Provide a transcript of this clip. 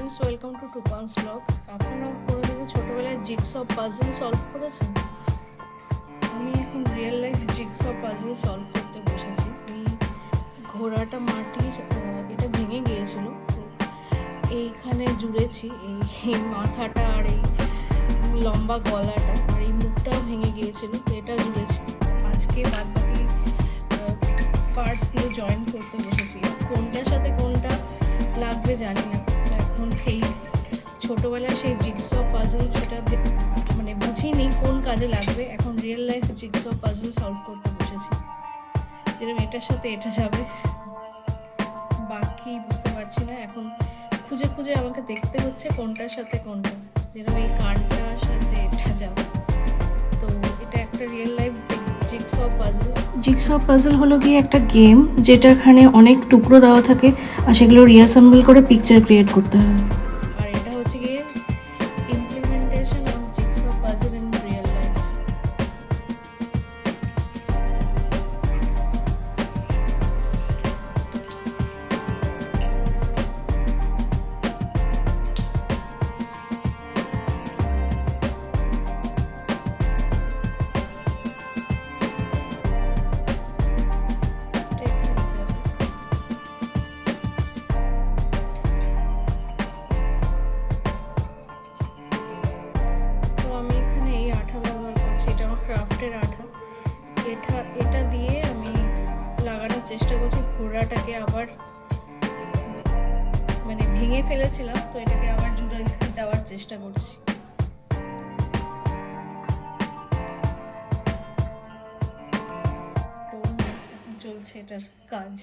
Friends, welcome to Tupan's blog. আপনারা কোনোদিনও ছোটোবেলায় জিগসঅ পাজল সলভ করেছেন? আমি এখন real life jigsaw puzzle solve করতে বসেছি। এই ঘোড়াটা মাটির এটা ভেঙে গিয়েছিল, তো এইখানে জুড়েছি এই মাথাটা আর এই লম্বা গলাটা আর এই মুখটাও ভেঙে গিয়েছিল, তো এটা জুড়েছি। আজকে বাদ বাকি পার্টসগুলো জয়েন করতে বসেছি। কোনটার সাথে কোনটা লাগবে জানি না। এখন এই ছোটোবেলায় সেই জিগসঅ পাজল সেটা মানে বুঝিনি কোন কাজে লাগবে। এখন real life jigsaw puzzle solve করতে বসেছি। যেরকম এটার সাথে এটা যাবে, বাকি বুঝতে পারছি না। এখন খুঁজে খুঁজে আমাকে দেখতে হচ্ছে কোনটার সাথে কোনটা। যেরকম এই কানটার সাথে এটা যাবে, তো এটা একটা real life jigsaw puzzle. জিগসঅ puzzle হলো গিয়ে একটা গেম, যেটা এখানে অনেক টুকরো দেওয়া থাকে আর সেগুলো রিঅ্যাসেম্বল করে পিকচার ক্রিয়েট করতে হয়। আর এটা হচ্ছে গিয়ে implementation of jigsaw puzzle in real life. ক্রাফটের আঠা, এটা দিয়ে আমি লাগানোর চেষ্টা করছি ঘোড়াটাকে। আবার মানে ভেঙে ফেলেছিলাম, তো এটাকে আবার জুড়ে দেওয়ার চেষ্টা করছি। তো চলছে এটার কাজ।